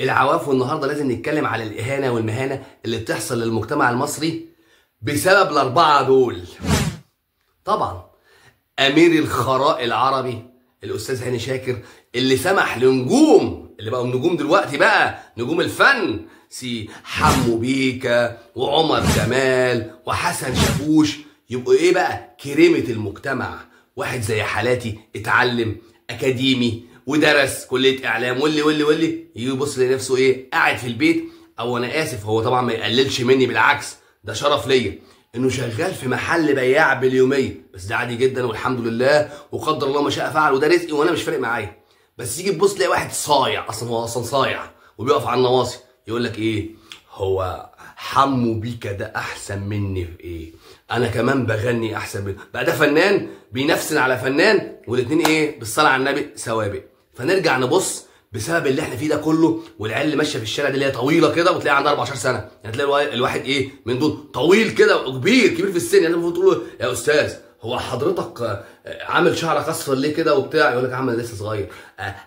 العواف، والنهارده لازم نتكلم على الإهانة والمهانة اللي بتحصل للمجتمع المصري بسبب الأربعة دول. طبعا أمير الخراء العربي الأستاذ هاني شاكر، اللي سمح لنجوم اللي بقوا نجوم دلوقتي، بقى نجوم الفن، سي حمو بيكا وعمر جمال وحسن شاكوش، يبقوا ايه بقى كريمة المجتمع. واحد زي حالاتي اتعلم اكاديمي ودرس كلية اعلام واللي يجي يبص لنفسه ايه قاعد في البيت. او انا اسف، هو طبعا ما يقللش مني، بالعكس ده شرف ليا انه شغال في محل بياع باليوميه، بس ده عادي جدا والحمد لله وقدر الله ما شاء فعل، وده رزقي وانا مش فارق معايا. بس يجي تبص تلاقي واحد صايع، هو اصلا صايع وبيقف على النواصي يقول لك ايه، هو حمو بيكا ده احسن مني في ايه؟ انا كمان بغني احسن منه. بقى ده فنان بينافسن على فنان، والاتنين ايه بالصلاه على النبي سوابق. فنرجع نبص بسبب اللي احنا فيه ده كله، والعيال اللي ماشيه في الشارع دي اللي هي طويله كده وتلاقي عندها 14 سنه، يعني تلاقي الواحد ايه من دول طويل كده وكبير في السن، يعني المفروض تقول له يا استاذ هو حضرتك عامل شعرك اصفر ليه كده وبتاع؟ يقول لك يا عم انا لسه صغير،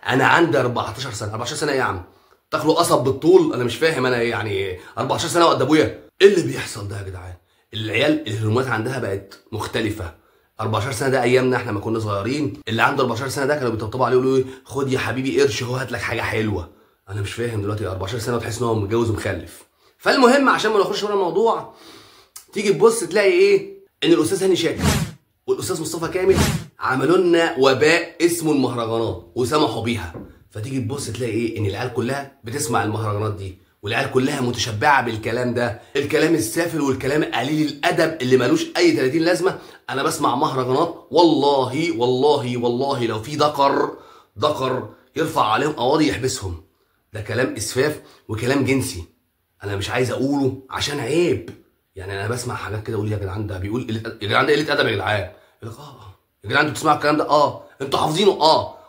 انا عندي 14 سنه. 14 سنه ايه يا عم؟ تاكلوا قصب بالطول؟ انا مش فاهم انا ايه يعني 14 سنه وقد ابويا؟ ايه اللي بيحصل ده يا جدعان؟ العيال الهرمونات عندها بقت مختلفه. 14 سنه ده ايامنا احنا ما كنا صغيرين، اللي عنده 14 سنه ده كانوا بيطبطبوا عليه يقولوا له خد يا حبيبي قرش اهو هات لك حاجه حلوه. انا مش فاهم دلوقتي 14 سنه وتحس ان هو متجوز ومخلف. فالمهم عشان ما نخرجش بره الموضوع، تيجي تبص تلاقي ايه ان الاستاذ هاني شاكر والاستاذ مصطفى كامل عملوا لنا وباء اسمه المهرجانات وسمحوا بيها. فتيجي تبص تلاقي ايه ان العيال كلها بتسمع المهرجانات دي، والعيال كلها متشبعه بالكلام ده، الكلام السافل والكلام قليل الادب اللي ملوش اي 30 لازمه. انا بسمع مهرجانات والله والله والله لو في دقر يرفع عليهم قواضي يحبسهم. ده كلام اسفاف وكلام جنسي، انا مش عايز اقوله عشان عيب. يعني انا بسمع حاجات كده اقول يا جدعان ده بيقول يا جدعان ده قله ادب يا جدعان. يقول لك يا جدعان انتوا بتسمعوا الكلام ده؟ انتوا حافظينه؟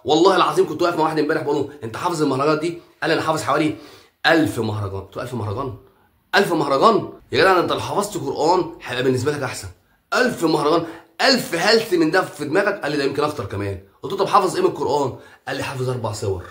والله العظيم كنت واقف مع واحد امبارح بقول له انت حافظ المهرجانات دي؟ قال لي انا حافظ حوالي 1000 مهرجان. قلت له 1000 مهرجان؟ 1000 مهرجان يا جدع، انت لو حفظت قران هيبقى بالنسبه لك احسن. 1000 مهرجان، 1000 هلس من ده في دماغك؟ قال لي ده يمكن اكتر كمان. قلت له طب حافظ ايه من القران؟ قال لي حافظ 4 سور،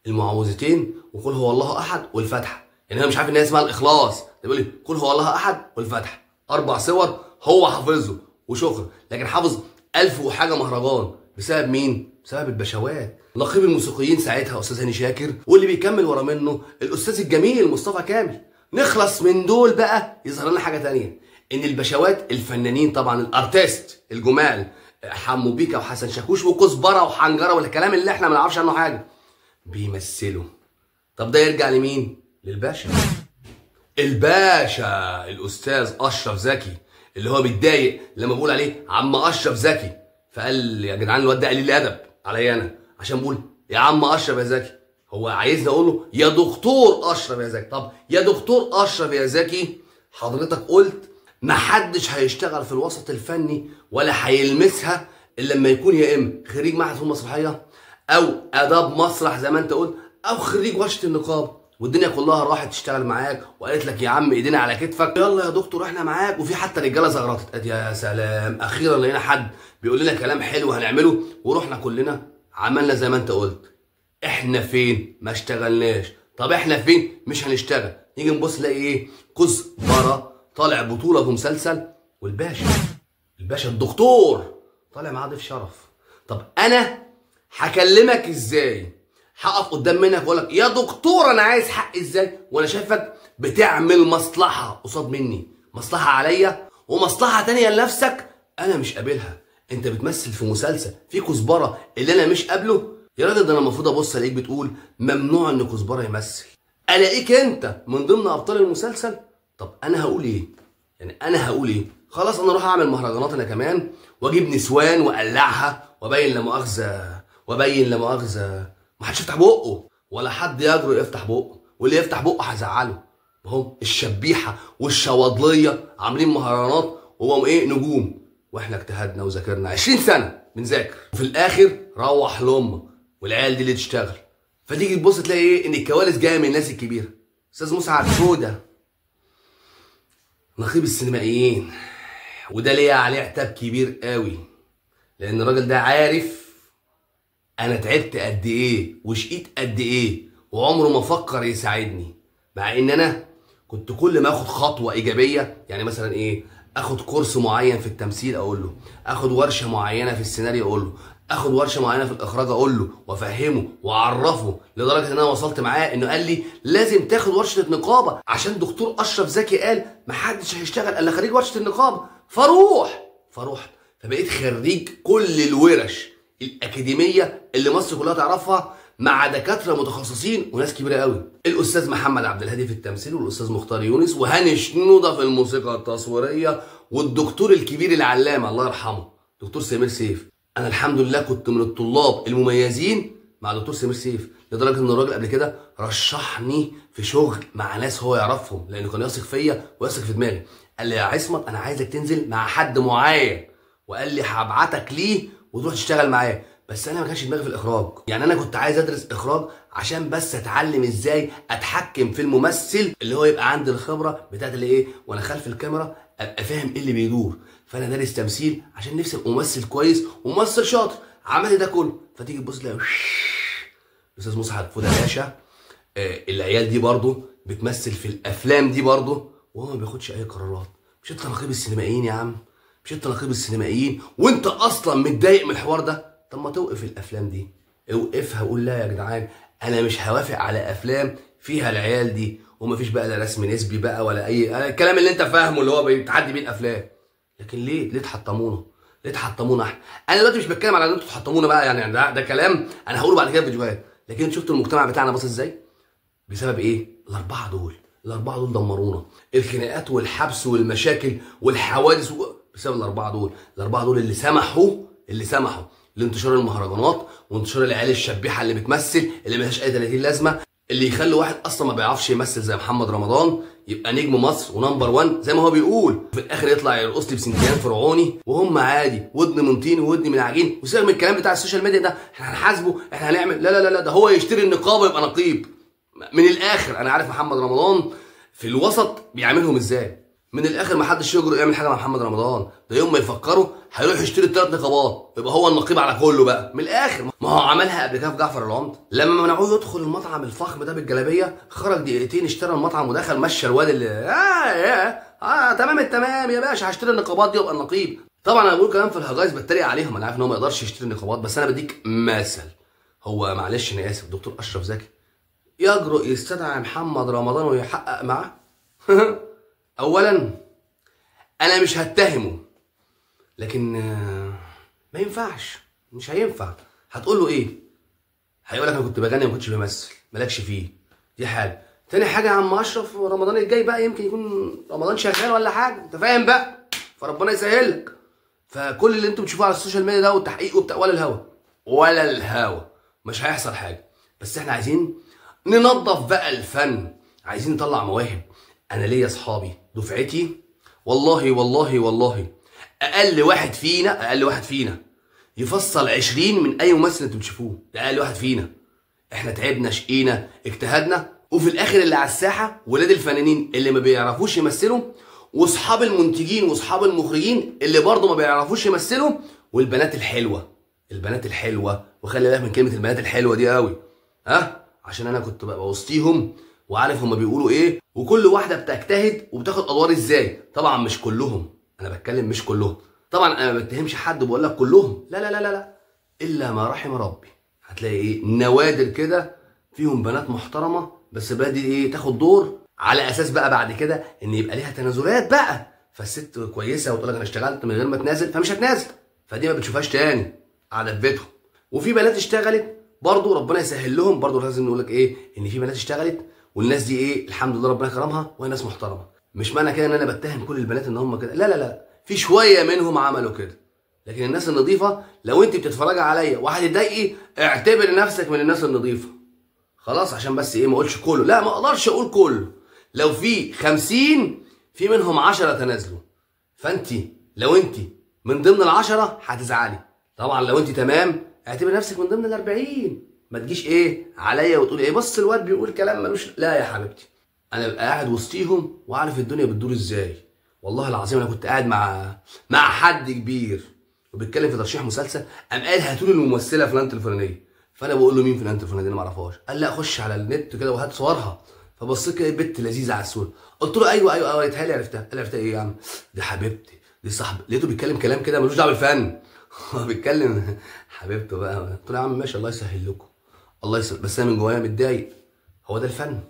المعوذتين وقل هو الله احد والفاتحه. يعني انا مش عارف ان هي اسمها الاخلاص، ده بيقول لي قل هو الله احد والفاتحه، 4 سور هو حافظه وشكرا. لكن حافظ 1000 وحاجه مهرجان بسبب مين؟ بسبب البشوات. نقيب الموسيقيين ساعتها استاذ هاني شاكر، واللي بيكمل ورا منه الاستاذ الجميل مصطفى كامل. نخلص من دول بقى يظهر لنا حاجه ثانيه، ان البشوات الفنانين طبعا الارتيست الجمال حمو بيكا وحسن شاكوش وكزبره وحنجره والكلام اللي احنا ما نعرفش عنه حاجه بيمثلوا. طب ده يرجع لمين؟ للباشا. الباشا الاستاذ اشرف زكي، اللي هو بيتضايق لما بقول عليه عم اشرف زكي، فقال يا جدعان الواد ده قليل الادب عليا انا عشان بقول يا عم اشرف يا زكي. هو عايزني اقول له يا دكتور اشرف يا زكي. طب يا دكتور اشرف يا زكي، حضرتك قلت محدش هيشتغل في الوسط الفني ولا هيلمسها الا لما يكون يا اما خريج معهد فنون مسرحيه او اداب مسرح زي ما انت قلت، او خريج ورشه النقابه. والدنيا كلها راحت تشتغل معاك وقالت لك يا عم ايدينا على كتفك يلا يا دكتور احنا معاك. وفي حتى رجاله زغرطت قالت يا سلام اخيرا لقينا حد بيقول لنا كلام حلو هنعمله. ورحنا كلنا عملنا زي ما انت قلت. احنا فين؟ ما اشتغلناش. طب احنا فين؟ مش هنشتغل. نيجي نبص نلاقي ايه؟ كزبره طالع بطوله بمسلسل، والباشا الدكتور طالع معاه ضيف شرف. طب انا هكلمك ازاي؟ هقف قدام منك واقول لك يا دكتور انا عايز حقي ازاي وانا شايفك بتعمل مصلحه قصاد مني، مصلحه عليا ومصلحه تانيه لنفسك انا مش قابلها. انت بتمثل في مسلسل في كزبره اللي انا مش قابله. يا راجل ده انا المفروض ابص الاقيك بتقول ممنوع ان كزبره يمثل، الاقيك انت من ضمن ابطال المسلسل. طب انا هقول ايه؟ يعني انا هقول ايه؟ خلاص انا اروح اعمل مهرجانات انا كمان واجيب نسوان واقلعها وابين لا مؤاخذه ما حدش يفتح بقه ولا حد يجرؤ يفتح بقه، واللي يفتح بقه هزعله. هم الشبيحه والشواضليه عاملين مهرجانات وهم ايه نجوم، واحنا اجتهدنا وذاكرنا 20 سنه بنذاكر وفي الاخر روح لامك والعيال دي اللي تشتغل. فتيجي تبص تلاقي ايه ان الكواليس جايه من الناس الكبيره. استاذ مسعد فوده نقيب السينمائيين، وده ليا عليه عتاب كبير قوي، لان الراجل ده عارف انا تعبت قد ايه وشقيت قد ايه وعمره ما فكر يساعدني، مع ان انا كنت كل ما اخد خطوه ايجابيه، يعني مثلا ايه، اخد كورس معين في التمثيل اقول له، اخد ورشه معينه في السيناريو اقول له، اخد ورشه معينه في الاخراج اقول له وافهمه واعرفه، لدرجه ان انا وصلت معاه انه قال لي لازم تاخد ورشه نقابه، عشان دكتور اشرف زكي قال محدش هيشتغل الا خريج ورشه النقابه. فروحت فبقيت خريج كل الورش الاكاديميه اللي مصر كلها تعرفها، مع دكاتره متخصصين وناس كبيره قوي، الاستاذ محمد عبد الهادي في التمثيل، والاستاذ مختار يونس، وهاني شنوده في الموسيقى التصويريه، والدكتور الكبير العلامه الله يرحمه دكتور سمير سيف. انا الحمد لله كنت من الطلاب المميزين مع دكتور سمير سيف، لدرجه ان الراجل قبل كده رشحني في شغل مع ناس هو يعرفهم، لانه كان يثق فيا ويثق في دماغي. قال لي يا عصمت انا عايزك تنزل مع حد معين، وقال لي هبعتك ليه وتروح تشتغل معاه. بس انا ما كانش دماغي في الاخراج، يعني انا كنت عايز ادرس اخراج عشان بس اتعلم ازاي اتحكم في الممثل، اللي هو يبقى عندي الخبره بتاعت اللي ايه وانا خلف الكاميرا ابقى فاهم ايه اللي بيدور. فانا دارس تمثيل عشان نفسي ابقى ممثل كويس وممثل شاطر. عملت ده كله، فتيجي تبص تلاقي الاستاذ مصعب فوده باشا، العيال دي برضه بتمثل في الافلام دي برضه، وهو ما بياخدش اي قرارات. مش انت نقيب السينمائيين يا عم؟ مش انت نقيب السينمائيين وانت اصلا متضايق من الحوار ده؟ طب ما توقف الافلام دي، اوقفها وقول لا يا جدعان انا مش هوافق على افلام فيها العيال دي، ومفيش بقى لا رسم نسبي بقى ولا اي الكلام اللي انت فاهمه اللي هو بيتعدي بيه الافلام. لكن ليه تحطمونا؟ ليه تحطمونا احنا؟ انا دلوقتي مش بتكلم على ان انتوا تحطمونا بقى، يعني ده كلام انا هقوله بعد كده في فيديوهات. لكن انتوا شفتوا المجتمع بتاعنا باص ازاي؟ بسبب ايه؟ الاربعه دول دمرونا. الخناقات والحبس والمشاكل والحوادث بسبب الاربعه دول اللي سمحوا لانتشار المهرجانات وانتشار العيال الشبيحه اللي بتمثل اللي ملهاش اي 30 لازمه، اللي يخلي واحد اصلا ما بيعرفش يمثل زي محمد رمضان يبقى نجم مصر ونمبر 1 زي ما هو بيقول، في الاخر يطلع يرقص لي بسنتيان فرعوني، وهم عادي ودن من طين وودن من عجين. وسيبك من الكلام بتاع السوشيال ميديا ده، احنا هنحاسبه، احنا هنعمل، لا ده هو يشتري النقابه يبقى نقيب. من الاخر انا عارف محمد رمضان في الوسط بيعملهم ازاي. من الاخر ما حدش يجرؤ يعمل حاجه مع محمد رمضان، ده يوم ما يفكروا هيروح يشتري ال3 نقابات يبقى هو النقيب على كله بقى. من الاخر ما هو عملها قبل كده في جعفر العمدة، لما منعوه يدخل المطعم الفخم ده بالجلابيه، خرج دقيقتين اشترى المطعم ودخل مشى الواد اللي تمام التمام يا باشا هشتري النقابات دي وابقى النقيب. طبعا انا بقول كلام في الهجايز بتريق عليهم، انا عارف ان هو ما يقدرش يشتري النقابات، بس انا بديك مثل. هو معلش انا اسف دكتور اشرف زكي يجرؤ يستدعي محمد رمضان ويحقق معاه؟ اولا انا مش هتهمه، لكن ما ينفعش، مش هينفع. هتقول له ايه؟ هيقول لك انا كنت بغني ما كنتش بمثل، مالكش فيه. دي حاجه. تاني حاجه يا عم اشرف، رمضان الجاي بقى يمكن يكون رمضان شغال ولا حاجه، انت فاهم بقى، فربنا يسهل لك. فكل اللي انتم بتشوفوه على السوشيال ميديا ده والتحقيق وبتاع ولا الهوا مش هيحصل حاجه. بس احنا عايزين ننظف بقى الفن، عايزين نطلع مواهب. انا ليا اصحابي دفعتي والله اقل واحد فينا يفصل 20 من اي ممثل انتوا بتشوفوه، ده اقل واحد فينا. احنا تعبنا شقينا اجتهدنا، وفي الاخر اللي على الساحه ولاد الفنانين اللي ما بيعرفوش يمثلوا، واصحاب المنتجين واصحاب المخرجين اللي برضه ما بيعرفوش يمثلوا، والبنات الحلوه. وخلي بالك من كلمه البنات الحلوه دي قوي، عشان انا كنت ببقى وسطيهم وعارف هما بيقولوا ايه، وكل واحده بتجتهد وبتاخد ادوار ازاي. طبعا مش كلهم، انا بتكلم مش كلهم، طبعا انا ما بتهمش حد وبقول لك كلهم، لا الا ما رحم ربي. هتلاقي ايه نوادر كده فيهم بنات محترمه، بس البنات دي ايه تاخد دور على اساس بقى بعد كده ان يبقى ليها تنازلات بقى، فالست كويسه وتقول لك انا اشتغلت من غير ما تنازل فمش هتنازل، فدي ما بتشوفهاش تاني قاعده في بيتهم. وفي بنات اشتغلت برضه ربنا يسهل لهم، برضه لازم نقول لك ايه ان في بنات اشتغلت والناس دي ايه الحمد لله ربنا كرمها وهي ناس محترمه. مش معنى كده ان انا بتهم كل البنات ان هم كده، لا في شويه منهم عملوا كده، لكن الناس النظيفه لو انت بتتفرجي عليا وهتتضايقي اعتبر نفسك من الناس النظيفه خلاص، عشان بس ايه ما اقولش كله، لا ما اقدرش اقول كله. لو في 50 في منهم 10 تنازلوا، فانت لو انت من ضمن ال10 هتزعلي. طبعا لو انت تمام اعتبر نفسك من ضمن ال40، ما تجيش ايه عليا وتقولي ايه بص الواد بيقول كلام ملوش. لا يا حبيبتي، انا ببقى قاعد وسطيهم وعارف الدنيا بتدور ازاي. والله العظيم انا كنت قاعد مع حد كبير وبيتكلم في ترشيح مسلسل، قام قال هاتوا لي الممثله فلانه الفلانيه، فانا بقول له مين فلانه الفلانيه دي؟ انا ما اعرفهاش. قال لا خش على النت كده وهات صورها. فبصيت كده بنت لذيذه على الصوره. قلت له ايوه ايوه ايوه يتهيألي عرفتها. قال لي عرفتها ايه يا عم؟ دي حبيبتي، دي صاحبتي. لقيته بيتكلم كلام كده ملوش دعوه بالفن. هو بيتكلم حبيبته بقى. قلت له يا عم ماشي الله يسهل لكم، الله يسهل، بس انا من جوايا متضايق. هو ده الفن؟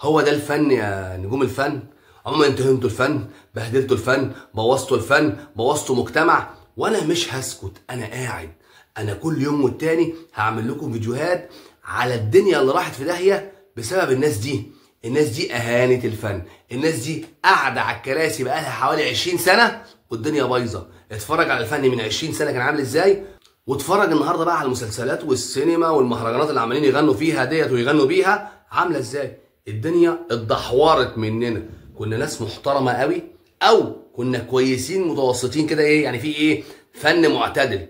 هو ده الفن يا نجوم الفن؟ عموما انتوا هنتوا الفن، بهدلتوا الفن، بوظتوا الفن، بوظتوا مجتمع، وانا مش هسكت. انا قاعد، انا كل يوم والتاني هعمل لكم فيديوهات على الدنيا اللي راحت في داهيه بسبب الناس دي. الناس دي اهانت الفن، الناس دي قاعده على الكراسي بقالها حوالي 20 سنه والدنيا بايظه. اتفرج على الفن من 20 سنه كان عامل ازاي، واتفرج النهارده بقى على المسلسلات والسينما والمهرجانات اللي عمالين يغنوا فيها ديت ويغنوا بيها عامله ازاي. الدنيا اتدحورت مننا. كنا ناس محترمه قوي، او كنا كويسين متوسطين كده، ايه يعني، في ايه، فن معتدل،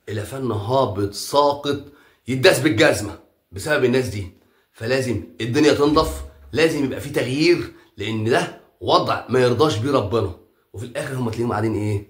الى فن هابط ساقط يداس بالجزمه بسبب الناس دي. فلازم الدنيا تنضف، لازم يبقى في تغيير، لان ده وضع ما يرضاش بيه ربنا. وفي الاخر هم تلاقيهم قاعدين ايه،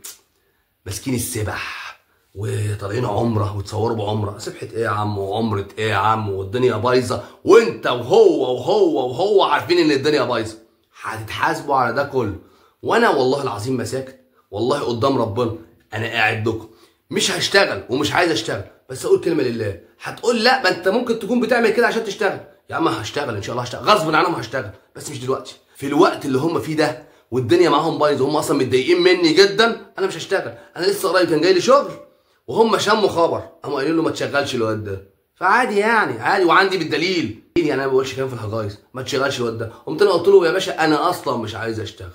ماسكين السبح وطالعين عمره وتصوروا بعمره. سبحه ايه يا عم وعمره ايه يا عم، والدنيا بايظه، وانت وهو عارفين ان الدنيا بايظه. هتتحاسبوا على ده كله. وانا والله العظيم ما ساكت، والله قدام ربنا انا قاعد لكم مش هشتغل ومش عايز اشتغل، بس اقول كلمه لله. هتقول لا ما انت ممكن تكون بتعمل كده عشان تشتغل. يا عم هشتغل ان شاء الله، هشتغل غصب عنهم، هشتغل بس مش دلوقتي. في الوقت اللي هم فيه ده والدنيا معاهم بايظه وهم اصلا متضايقين مني جدا، انا مش هشتغل. انا لسه قريب كان جاي لي شغل وهم شموا خبر قاموا قايلين له ما تشغلش الواد ده. فعادي يعني، عادي، وعندي بالدليل يعني. انا ما بقولش كلام في الهجايز، ما تشغلش الواد ده. قمت انا قلت له يا باشا انا اصلا مش عايز اشتغل،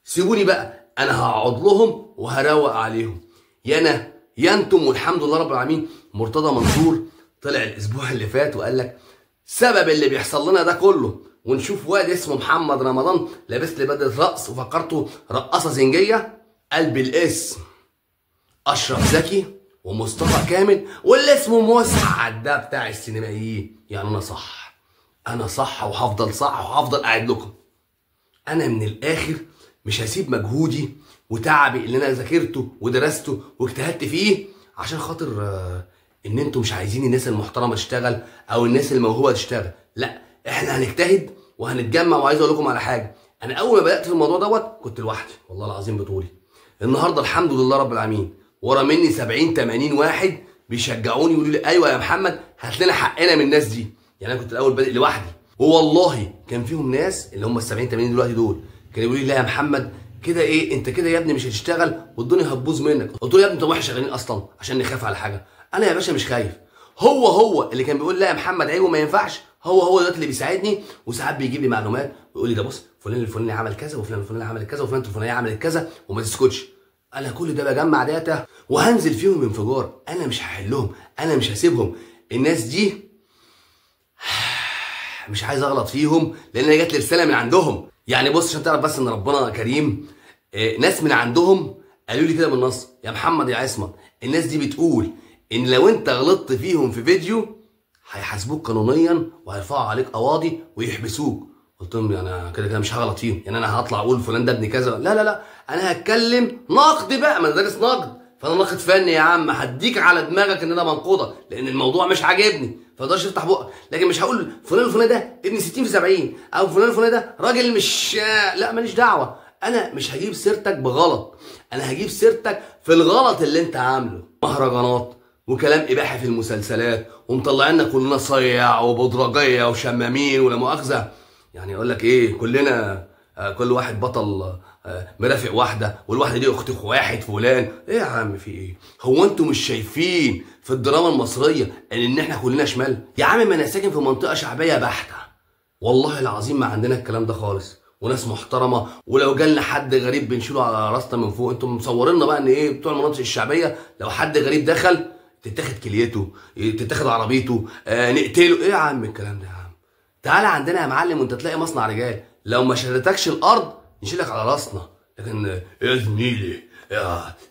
سيبوني بقى، انا هقعد لهم وهروق عليهم. يا انا يا انتم، والحمد لله رب العالمين. مرتضى منصور طلع الاسبوع اللي فات وقال لك سبب اللي بيحصل لنا ده كله، ونشوف واد اسمه محمد رمضان لابس لي بدله رقص وفكرته رقاصه زنجيه. قلب الاسم اشرف زكي ومصطفى كامل، واللي اسمه مسعد ده بتاع السينمائيين. يعني انا صح، انا صح وهفضل صح وهفضل قاعد لكم. انا من الاخر مش هسيب مجهودي وتعبي اللي انا ذاكرته ودرسته واجتهدت فيه عشان خاطر ان انتوا مش عايزين الناس المحترمه تشتغل او الناس الموهوبه تشتغل. لا، احنا هنجتهد وهنتجمع. وعايز اقول لكم على حاجه، انا اول ما بدات في الموضوع دوت كنت لوحدي والله العظيم بطولي. النهارده الحمد لله رب العالمين ورا مني 70 80 واحد بيشجعوني يقولوا لي ايوه يا محمد هات لنا حقنا من الناس دي. يعني انا كنت الاول بادئ لوحدي، والله كان فيهم ناس اللي هم ال 70 80 دلوقتي دول كانوا يقولوا لي لا يا محمد كده ايه، انت كده يا ابني مش هتشتغل والدنيا هتبوظ منك. قلت له يا ابني انتوا واحد شغالين اصلا عشان نخاف على حاجه؟ انا يا باشا مش خايف. هو اللي كان بيقول لا يا محمد عيب وما ينفعش، هو دلوقتي اللي بيساعدني، وساعات بيجيب لي معلومات ويقول لي ده بص فلان الفلاني عمل كذا وفلان الفلاني عمل كذا وفلان الفلاني عملت كذا وما تسكتش. انا كل ده بجمع داتا وهنزل فيهم انفجار. انا مش هحلهم، انا مش هسيبهم. الناس دي مش عايز اغلط فيهم لان انا جات لي رساله من عندهم. يعني بص عشان تعرف بس ان ربنا كريم، ناس من عندهم قالوا لي كده بالنص يا محمد يا عصمت الناس دي بتقول ان لو انت غلطت فيهم في فيديو هيحاسبوك قانونيا وهيرفعوا عليك قواضي ويحبسوك. قلت لهم يعني كده مش هغلط فيهم، يعني انا هطلع اقول فلان ده ابن كذا؟ لا انا هتكلم نقد بقى، ما انا دارس نقد، فانا ناقد فني يا عم، هديك على دماغك ان انا منقوضه لان الموضوع مش عاجبني، ما تقدرش تفتح بقك. لكن مش هقول فلان الفلاني ده ابن 60 في 70 او فلان الفلاني ده راجل مش، لا ماليش دعوه. انا مش هجيب سيرتك بغلط، انا هجيب سيرتك في الغلط اللي انت عامله. مهرجانات وكلام اباحي في المسلسلات ومطلعيننا كلنا صيع وبدرجيه وشمامين ولا مؤاخذه. يعني اقول لك ايه، كلنا كل واحد بطل مرافق واحده، والواحده دي اخت واحد فلان. ايه يا عم في ايه؟ هو انتوا مش شايفين في الدراما المصريه ان احنا كلنا شمال؟ يا عم ما انا ساكن في منطقه شعبيه بحته، والله العظيم ما عندنا الكلام ده خالص، وناس محترمه، ولو جالنا حد غريب بنشيله على راسنا من فوق. انتوا مصوريننا بقى ان ايه بتوع المناطق الشعبيه لو حد غريب دخل تتاخد كليته، تتاخد عربيته، نقتله. ايه يا عم الكلام ده يا عم؟ تعالى عندنا يا معلم وانت تلاقي مصنع رجال، لو ما شدتكش الارض نشيلك على راسنا. لكن يا زميلي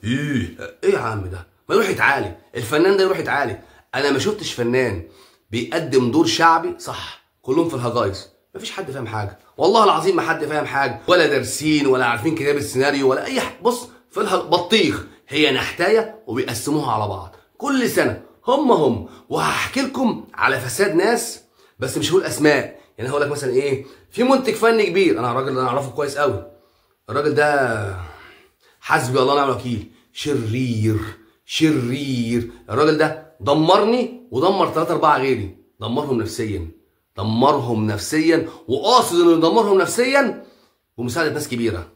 ايه يا عم ده؟ ما يروح يتعالج، الفنان ده يروح يتعالج. انا ما شفتش فنان بيقدم دور شعبي صح، كلهم في الهجايز، مفيش حد فاهم حاجه، والله العظيم ما حد فاهم حاجه، ولا دارسين ولا عارفين كتاب السيناريو ولا اي حاجه. بص في بطيخ، هي نحتايه وبيقسموها على بعض كل سنه. هم وهحكي لكم على فساد ناس، بس مش هقول اسماء. يعني هقول لك مثلا ايه، في منتج فني كبير، انا الراجل ده انا اعرفه كويس قوي، الراجل ده حسبي الله ونعم الوكيل، شرير. الراجل ده دمرني ودمر 3 4 غيري، دمرهم نفسيا، وقاصد انه يدمرهم نفسيا ومساعدة ناس كبيرة،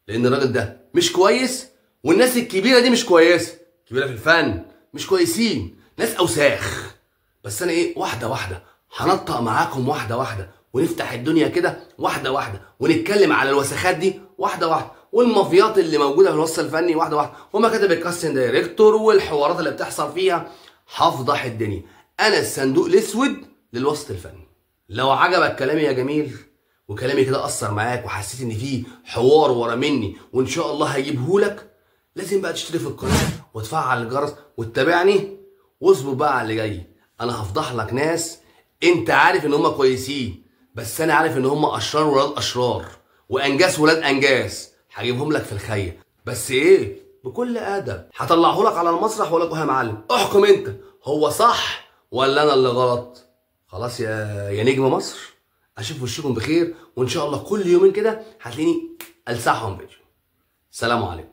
لان الراجل ده مش كويس، والناس الكبيرة دي مش كويسة، كبيرة في الفن مش كويسين، ناس اوساخ. بس انا ايه، واحدة هنطق معاكم واحدة، ونفتح الدنيا كده واحدة، ونتكلم على الوسخات دي واحدة، والمافيات اللي موجودة في الوسط الفني واحدة، ومكاتب الكاستنج دايركتور والحوارات اللي بتحصل فيها. هفضح الدنيا، انا الصندوق الاسود للوسط الفني. لو عجبك كلامي يا جميل، وكلامي كده اثر معاك، وحسيت ان فيه حوار ورا مني وان شاء الله هجيبهولك، لازم بقى تشترك في القناه وتفعل الجرس وتتابعني، واصبر بقى على اللي جاي. انا هفضح لك ناس انت عارف ان هم كويسين، بس انا عارف ان هم اشرار ولاد اشرار، وانجاس ولاد انجاس. هجيبهم لك في الخية، بس ايه، بكل ادب. هطلعه لك على المسرح واقول لك يا معلم احكم انت، هو صح ولا انا اللي غلط؟ خلاص يا نجم مصر، اشوف وشكم بخير، وان شاء الله كل يومين كده هتلاقيني السحهم فيديو. سلام عليكم.